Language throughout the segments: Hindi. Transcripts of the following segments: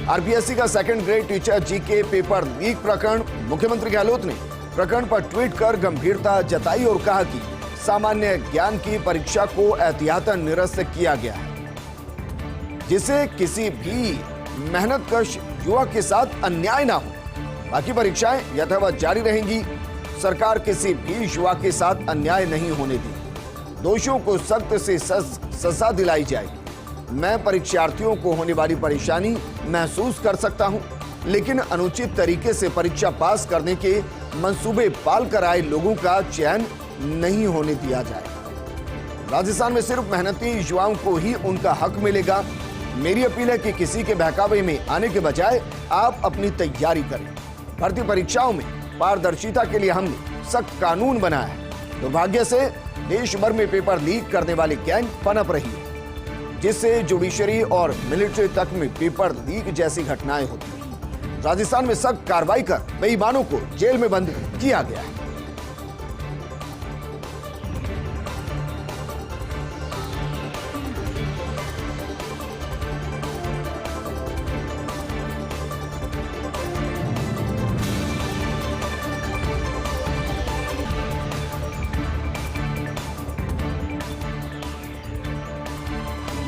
आरपीएससी का second grade teacher GK paper leak प्रकरण। मुख्यमंत्री गहलोत ने प्रकरण पर ट्वीट कर गंभीरता जताई और कहा कि सामान्य ज्ञान की परीक्षा को एहतियातन निरस्त किया गया है, जिससे किसी भी मेहनतकश युवा के साथ अन्याय ना हो। बाकी परीक्षाएं यथावत जारी रहेंगी। सरकार किसी भी युवा के साथ अन्याय नहीं होने देगी। दोषियों को सख्त से सजा दिलाई जाएगी। मैं परीक्षार्थियों को होने वाली परेशानी महसूस कर सकता हूं, लेकिन अनुचित तरीके से परीक्षा पास करने के मंसूबे पाल कर आए लोगों का चयन नहीं होने दिया जाएगा। राजस्थान में सिर्फ मेहनती युवाओं को ही उनका हक मिलेगा। मेरी अपील है कि किसी के बहकावे में आने के बजाय आप अपनी तैयारी करें। भर्ती परीक्षाओं में पारदर्शिता के लिए हमने सख्त कानून बनाया है। दुर्भाग्य से देश भर में पेपर लीक करने वाली गैंग पनप रही है, जिससे जुडिशरी और मिलिट्री तक में पेपर लीक जैसी घटनाएं होती हैं। राजस्थान में सख्त कार्रवाई कर बेईमानों को जेल में बंद किया गया है।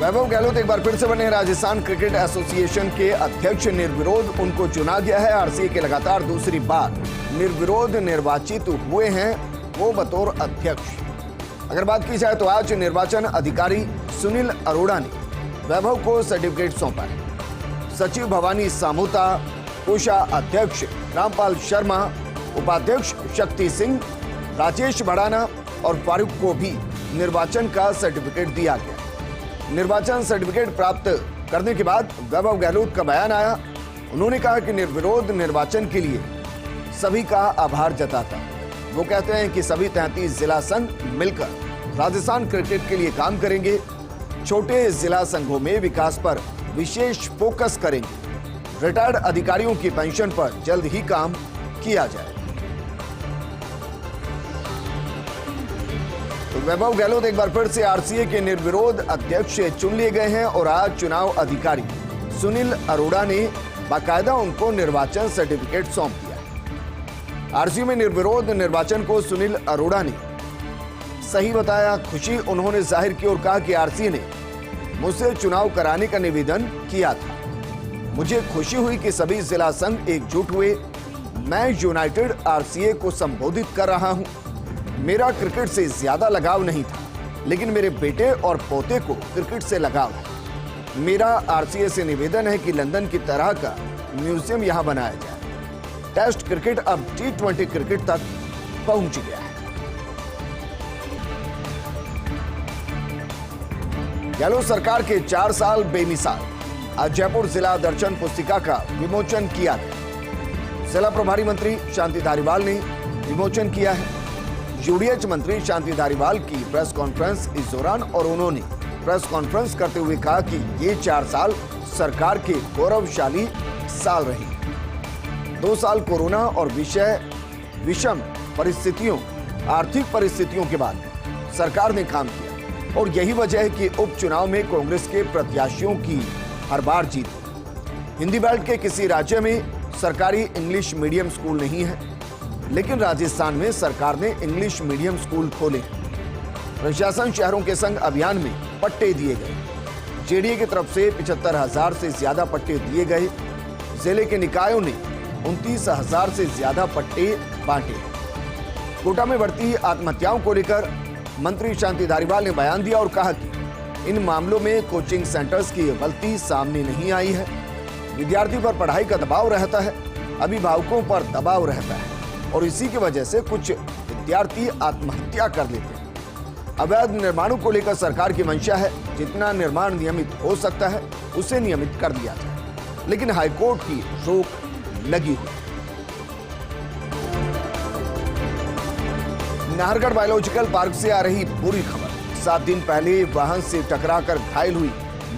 वैभव गहलोत एक बार फिर से बने राजस्थान क्रिकेट एसोसिएशन के अध्यक्ष। निर्विरोध उनको चुना गया है। आरसीए के लगातार दूसरी बार निर्विरोध निर्वाचित हुए हैं वो बतौर अध्यक्ष। अगर बात की जाए तो आज निर्वाचन अधिकारी सुनील अरोड़ा ने वैभव को सर्टिफिकेट सौंपा है। सचिव भवानी सामोता, कोषाध्यक्ष रामपाल शर्मा, उपाध्यक्ष शक्ति सिंह, राजेश भड़ाना और फारूक को भी निर्वाचन का सर्टिफिकेट दिया गया। निर्वाचन सर्टिफिकेट प्राप्त करने के बाद वैभव गहलोत का बयान आया। उन्होंने कहा कि निर्विरोध निर्वाचन के लिए सभी का आभार जताता। वो कहते हैं कि सभी 33 जिला संघ मिलकर राजस्थान क्रिकेट के लिए काम करेंगे। छोटे जिला संघों में विकास पर विशेष फोकस करेंगे। रिटायर्ड अधिकारियों की पेंशन पर जल्द ही काम किया जाए। तो वैभव गहलोत एक बार फिर से आरसीए के निर्विरोध अध्यक्ष चुन लिए गए हैं और आज चुनाव अधिकारी सुनील अरोड़ा ने बाकायदा उनको निर्वाचन सर्टिफिकेट सौंप दिया। आरसीए में निर्विरोध निर्वाचन को सुनील अरोड़ा ने सही बताया। खुशी उन्होंने जाहिर की और कहा कि आरसीए ने मुझसे चुनाव कराने का निवेदन किया था। मुझे खुशी हुई कि सभी जिला संघ एकजुट हुए। मैं यूनाइटेड आरसीए को संबोधित कर रहा हूं। मेरा क्रिकेट से ज्यादा लगाव नहीं था, लेकिन मेरे बेटे और पोते को क्रिकेट से लगाव है। मेरा आरसीए से निवेदन है कि लंदन की तरह का म्यूजियम यहां बनाया जाए। टेस्ट क्रिकेट अब T20 क्रिकेट तक पहुंच गया है। गहलोत सरकार के 4 साल बेमिसाल। आज जयपुर जिला दर्शन पुस्तिका का विमोचन किया गया। जिला प्रभारी मंत्री शांति धारीवाल ने विमोचन किया है। यूडीएच मंत्री शांति धारीवाल की प्रेस कॉन्फ्रेंस इस दौरान और उन्होंने प्रेस कॉन्फ्रेंस करते हुए कहा कि ये 4 साल सरकार के गौरवशाली साल रहे। 2 साल कोरोना और विषम परिस्थितियों, आर्थिक परिस्थितियों के बाद सरकार ने काम किया और यही वजह है कि उपचुनाव में कांग्रेस के प्रत्याशियों की हर बार जीत। हिंदी बेल्ट के किसी राज्य में सरकारी इंग्लिश मीडियम स्कूल नहीं है, लेकिन राजस्थान में सरकार ने इंग्लिश मीडियम स्कूल खोले। प्रशासन शहरों के संग अभियान में पट्टे दिए गए। जेडीए की तरफ से 75,000 से ज्यादा पट्टे दिए गए। जिले के निकायों ने 29,000 से ज्यादा पट्टे बांटे। कोटा में बढ़ती आत्महत्याओं को लेकर मंत्री शांति धारीवाल ने बयान दिया और कहा कि इन मामलों में कोचिंग सेंटर्स की गलती सामने नहीं आई है। विद्यार्थी पर पढ़ाई का दबाव रहता है, अभिभावकों पर दबाव रहता है और इसी की वजह से कुछ विद्यार्थी आत्महत्या कर लेते हैं। अवैध निर्माणों को लेकर सरकार की मंशा है जितना निर्माण नियमित हो सकता है उसे नियमित कर दिया जाए, लेकिन हाईकोर्ट की रोक लगी हुई। नाहरगढ़ बायोलॉजिकल पार्क से आ रही बुरी खबर। 7 दिन पहले वाहन से टकराकर घायल हुई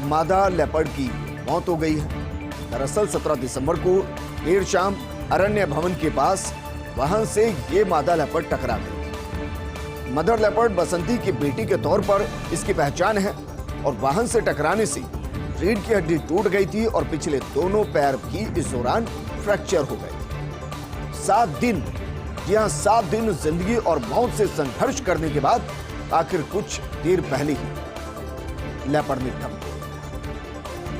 मादा लेपर्ड की मौत हो गई है। दरअसल 17 दिसंबर को देर शाम अरण्य भवन के पास वाहन से ये मादा लेपर्ड टकरा गई। मदर लेपर्ड बसंती की बेटी के तौर पर इसकी पहचान है और वाहन से टकराने से रीढ़ की हड्डी टूट गई थी और पिछले दोनों पैर भी इस दौरान फ्रैक्चर हो गए थे। 7 दिन, जी हां 7 दिन जिंदगी और मौत से संघर्ष करने के बाद आखिर कुछ देर पहले ही लेपर्ड निधन।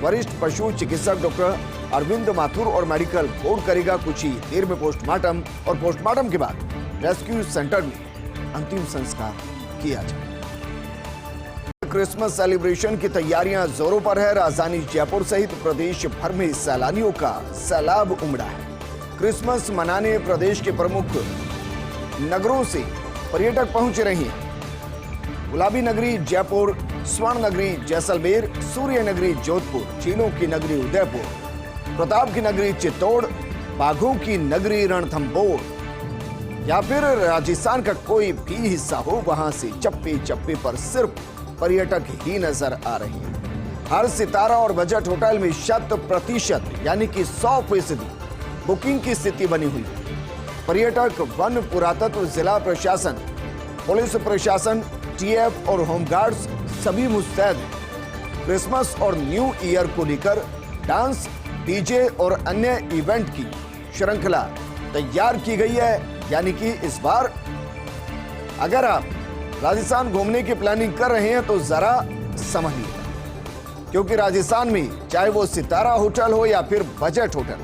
वरिष्ठ पशु चिकित्सक डॉक्टर अरविंद माथुर और मेडिकल बोर्ड करेगा कुछ ही देर में पोस्टमार्टम, और पोस्टमार्टम के बाद रेस्क्यू सेंटर में अंतिम संस्कार किया जाए। क्रिसमस सेलिब्रेशन की तैयारियां जोरों पर है। राजधानी जयपुर सहित प्रदेश भर में सैलानियों का सैलाब उमड़ा है। क्रिसमस मनाने प्रदेश के प्रमुख नगरों से पर्यटक पहुंच रहे हैं। गुलाबी नगरी जयपुर, स्वर्ण नगरी जैसलमेर, सूर्य नगरी जोधपुर, झीलों की नगरी उदयपुर, प्रताप की नगरी चित्तौड़, बाघों की नगरी रणथंभौर या फिर राजस्थान का कोई भी हिस्सा हो, वहां से चप्पे चप्पे पर सिर्फ पर्यटक ही नजर आ रहे हैं। हर सितारा और बजट होटल में 100% यानी कि 100% बुकिंग की स्थिति बनी हुई है। पर्यटक, वन पुरातत्व, जिला प्रशासन, पुलिस प्रशासन, टीएफ और होमगार्ड्स सभी मुस्तैद हैं। क्रिसमस और न्यू ईयर को लेकर डांस, डीजे और अन्य इवेंट की श्रृंखला तैयार की गई है। यानी कि इस बार अगर आप राजस्थान घूमने की प्लानिंग कर रहे हैं तो जरा समझिए, क्योंकि राजस्थान में चाहे वो सितारा होटल हो या फिर बजट होटल,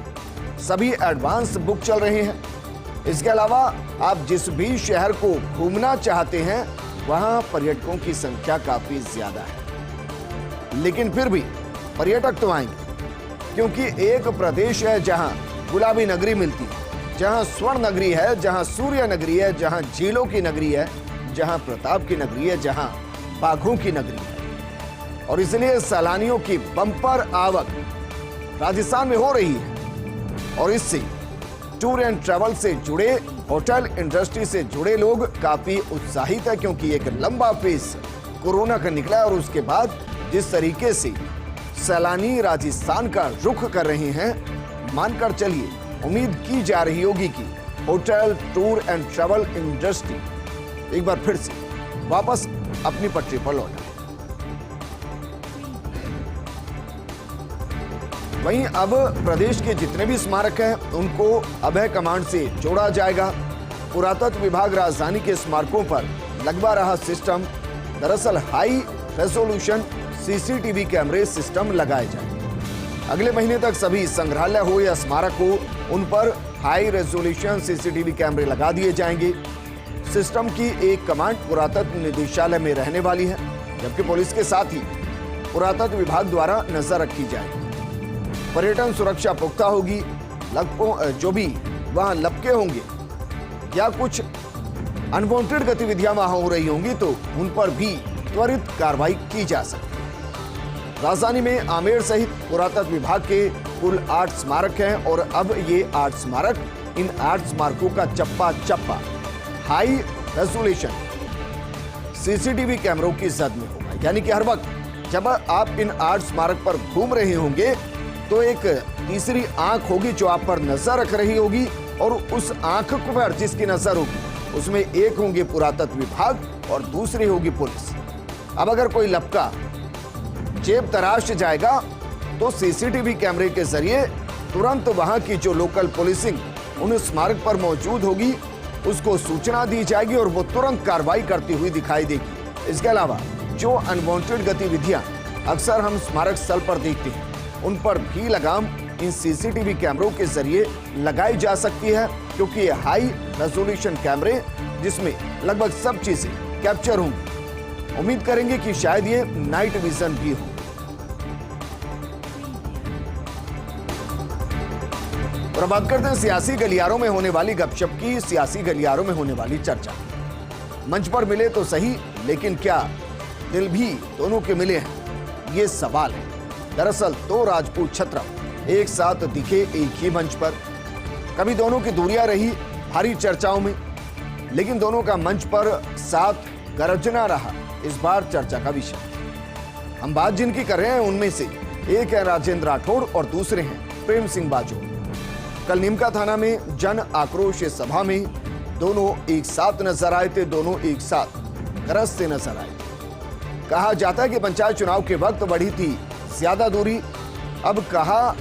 सभी एडवांस बुक चल रहे हैं। इसके अलावा आप जिस भी शहर को घूमना चाहते हैं वहां पर्यटकों की संख्या काफी ज्यादा है, लेकिन फिर भी पर्यटक तो आएंगे, क्योंकि एक प्रदेश है जहां गुलाबी नगरी मिलती है, जहां स्वर्ण नगरी है, जहां सूर्य नगरी है, जहां झीलों की नगरी है, जहां प्रताप की नगरी है, जहां बाघों की नगरी है। और इसलिए सैलानियों की बम्पर आवक राजस्थान में हो रही है। और इससे टूर एंड ट्रैवल से जुड़े, होटल इंडस्ट्री से जुड़े लोग काफी उत्साहित है, क्योंकि एक लंबा फेज कोरोना का निकला और उसके बाद जिस तरीके से सैलानी राजस्थान का रुख कर रहे हैं, मानकर चलिए उम्मीद की जा रही होगी कि hotel, tour and travel industry एक बार फिर से वापस अपनी पटरी पर लौटा। वहीं अब प्रदेश के जितने भी स्मारक हैं उनको अभय कमांड से जोड़ा जाएगा। पुरातत्व विभाग राजधानी के स्मारकों पर लगवा रहा सिस्टम, दरअसल हाई रेजोल्यूशन सीसीटीवी कैमरे सिस्टम लगाए जाएंगे। अगले महीने तक सभी संग्रहालय हो या स्मारक हो, उन पर हाई रेजोल्यूशन सीसीटीवी कैमरे लगा दिए जाएंगे। सिस्टम की एक कमांड पुरातत्व निदेशालय में रहने वाली है, जबकि पुलिस के साथ ही पुरातत्व विभाग द्वारा नजर रखी जाएगी। पर्यटन सुरक्षा पुख्ता होगी। जो भी वहां लपके होंगे या कुछ अनवांटेड गतिविधियां वहां हो रही होंगी तो उन पर भी त्वरित कार्रवाई की जा सकती है। राजधानी में आमेर सहित पुरातत्व विभाग के कुल 8 स्मारक हैं और अब ये 8 स्मारक, इन 8 स्मारकों का चप्पा चप्पा हाई रेजोल्यूशन सीसीटीवी कैमरों की जद में होगा। यानी कि हर वक्त जब आप इन 8 स्मारक पर घूम रहे होंगे तो एक तीसरी आंख होगी जो आप पर नजर रख रही होगी, और उस आंख पर जिसकी नजर होगी उसमें एक होंगे पुरातत्व विभाग और दूसरी होगी पुलिस। अब अगर कोई लपका जेब तराश जाएगा तो सीसीटीवी कैमरे के जरिए तुरंत वहां की जो लोकल पुलिसिंग उन स्मारक पर मौजूद होगी उसको सूचना दी जाएगी और वो तुरंत कार्रवाई करती हुई दिखाई देगी। इसके अलावा जो अनवांटेड गतिविधियां अक्सर हम स्मारक स्थल पर देखते हैं उन पर भी लगाम इन सीसीटीवी कैमरों के जरिए लगाई जा सकती है, क्योंकि ये हाई रेजोल्यूशन कैमरे जिसमें लगभग सब चीजें कैप्चर होंगी। उम्मीद करेंगे कि शायद ये नाइट विजन भी हो। और अब बात करते हैं सियासी गलियारों में होने वाली गपशप की, सियासी गलियारों में होने वाली चर्चा। मंच पर मिले तो सही, लेकिन क्या दिल भी दोनों के मिले हैं, ये सवाल है। दरअसल 2 राजपूत छत्रप एक साथ दिखे एक ही मंच पर। कभी दोनों की दूरियां रही भारी चर्चाओं में, लेकिन दोनों का मंच पर साथ गरजना रहा इस बार चर्चा का विषय। हम बात जिनकी कर रहे हैं उनमें से एक है राजेंद्र राठौड़ और दूसरे हैं प्रेम सिंह बाजोर। कल नीमका थाना में जन आक्रोश सभा में दोनों एक साथ नजर आए थे, दोनों एक साथ गरजते नजर आए। कहा जाता है कि पंचायत चुनाव के वक्त बढ़ी थी ज्यादा दूरी। अब कहा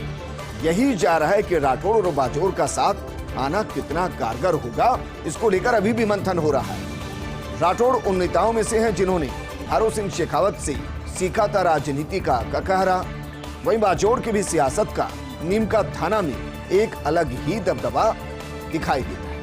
यही जा रहा है कि राठौड़ और बाजोर का साथ आना कितना कारगर होगा, इसको लेकर अभी भी मंथन हो रहा है। राठौड़ उन नेताओं में से हैं जिन्होंने हारो सिंह शेखावत से सीखा था राजनीति का ककहरा। वहीं बाजोर की भी सियासत का नीम का थाना में एक अलग ही दबदबा दिखाई देता है।